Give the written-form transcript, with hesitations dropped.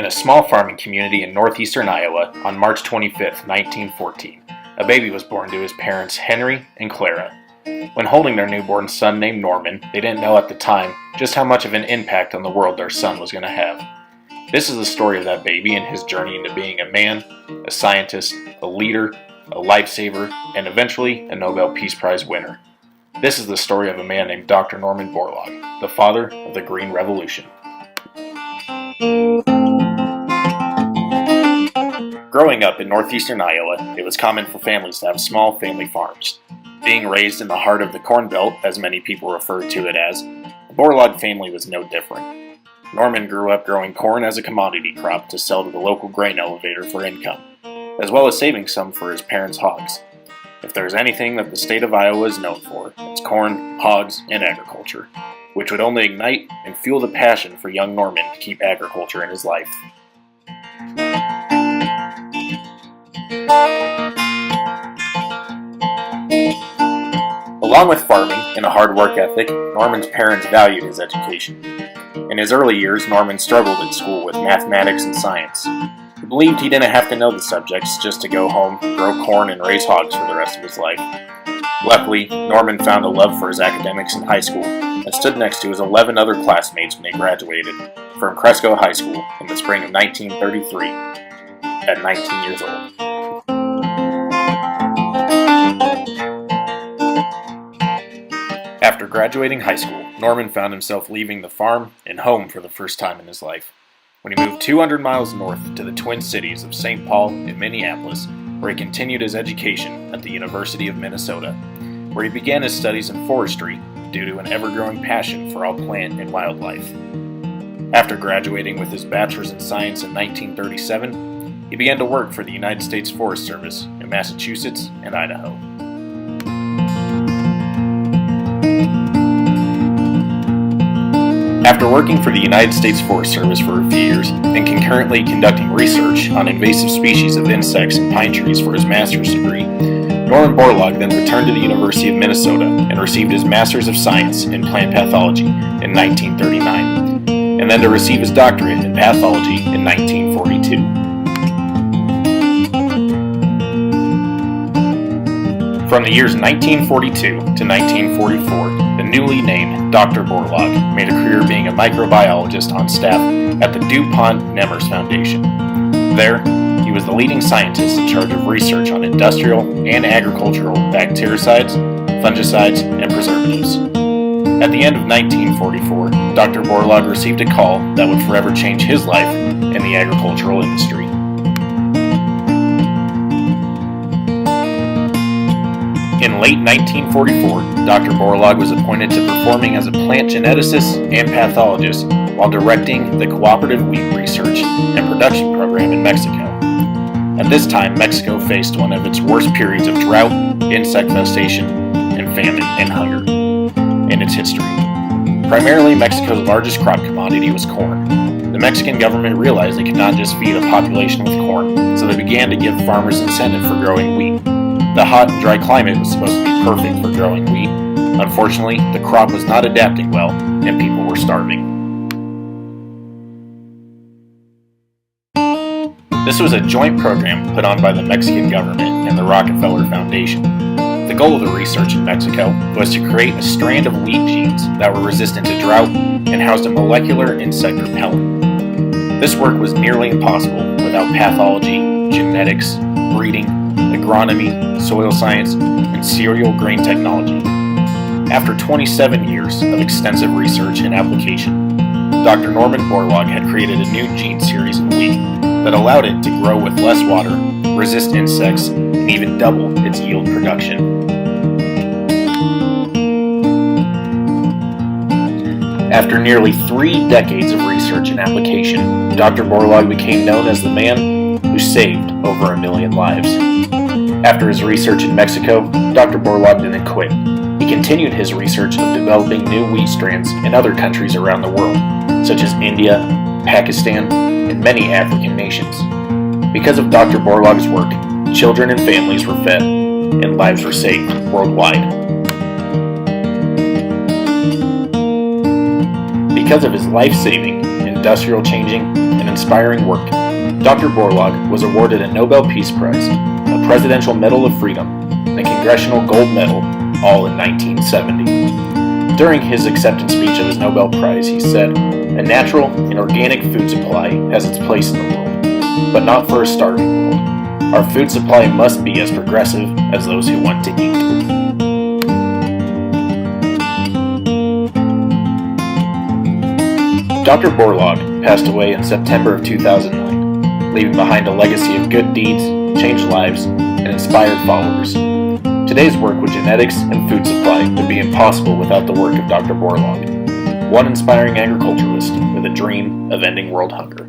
a small farming community in northeastern Iowa on March 25, 1914. A baby was born to his parents Henry and Clara. When holding their newborn son named Norman, they didn't know at the time just how much of an impact on the world their son was going to have. This is the story of that baby and his journey into being a man, a scientist, a leader, a lifesaver, and eventually a Nobel Peace Prize winner. This is the story of a man named Dr. Norman Borlaug, the father of the Green Revolution. Growing up in northeastern Iowa, it was common for families to have small family farms. Being raised in the heart of the Corn Belt, as many people refer to it as, the Borlaug family was no different. Norman grew up growing corn as a commodity crop to sell to the local grain elevator for income, as well as saving some for his parents' hogs. If there's anything that the state of Iowa is known for, it's corn, hogs, and agriculture, which would only ignite and fuel the passion for young Norman to keep agriculture in his life. Along with farming and a hard work ethic, Norman's parents valued his education. In his early years, Norman struggled in school with mathematics and science. He believed he didn't have to know the subjects just to go home, grow corn, and raise hogs for the rest of his life. Luckily, Norman found a love for his academics in high school and stood next to his 11 other classmates when they graduated from Cresco High School in the spring of 1933 at 19 years old. After graduating high school, Norman found himself leaving the farm and home for the first time in his life, when he moved 200 miles north to the twin cities of St. Paul and Minneapolis, where he continued his education at the University of Minnesota, where he began his studies in forestry due to an ever-growing passion for all plant and wildlife. After graduating with his bachelor's in science in 1937, he began to work for the United States Forest Service in Massachusetts and Idaho. After working for the United States Forest Service for a few years and concurrently conducting research on invasive species of insects and pine trees for his master's degree, Norman Borlaug then returned to the University of Minnesota and received his Master's of Science in Plant Pathology in 1939, and then to receive his doctorate in pathology in 1942. From the years 1942 to 1944, the newly named Dr. Borlaug made a career being a microbiologist on staff at the DuPont Nemers Foundation. There, he was the leading scientist in charge of research on industrial and agricultural bactericides, fungicides, and preservatives. At the end of 1944, Dr. Borlaug received a call that would forever change his life in the agricultural industry. In late 1944, Dr. Borlaug was appointed to performing as a plant geneticist and pathologist while directing the Cooperative Wheat Research and Production Program in Mexico. At this time, Mexico faced one of its worst periods of drought, insect infestation, and famine and hunger in its history. Primarily, Mexico's largest crop commodity was corn. The Mexican government realized they could not just feed a population with corn, so they began to give farmers incentive for growing wheat. The hot and dry climate was supposed to be perfect for growing wheat. Unfortunately, the crop was not adapting well, and people were starving. This was a joint program put on by the Mexican government and the Rockefeller Foundation. The goal of the research in Mexico was to create a strand of wheat genes that were resistant to drought and housed a molecular insect repellent. This work was nearly impossible without pathology, genetics, breeding, agronomy, soil science, and cereal grain technology. After 27 years of extensive research and application, Dr. Norman Borlaug had created a new gene series in wheat that allowed it to grow with less water, resist insects, and even double its yield production. After nearly 3 decades of research and application, Dr. Borlaug became known as the man who saved over 1 million lives. After his research in Mexico, Dr. Borlaug didn't quit. He continued his research of developing new wheat strands in other countries around the world, such as India, Pakistan, and many African nations. Because of Dr. Borlaug's work, children and families were fed, and lives were saved worldwide. Because of his life-saving and industrial changing, and inspiring work, Dr. Borlaug was awarded a Nobel Peace Prize, a Presidential Medal of Freedom, and a Congressional Gold Medal, all in 1970. During his acceptance speech of his Nobel Prize, he said, "A natural and organic food supply has its place in the world, but not for a starving world. Our food supply must be as progressive as those who want to eat." Dr. Borlaug passed away in September of 2009, leaving behind a legacy of good deeds, changed lives, and inspired followers. Today's work with genetics and food supply would be impossible without the work of Dr. Borlaug, one inspiring agriculturalist with a dream of ending world hunger.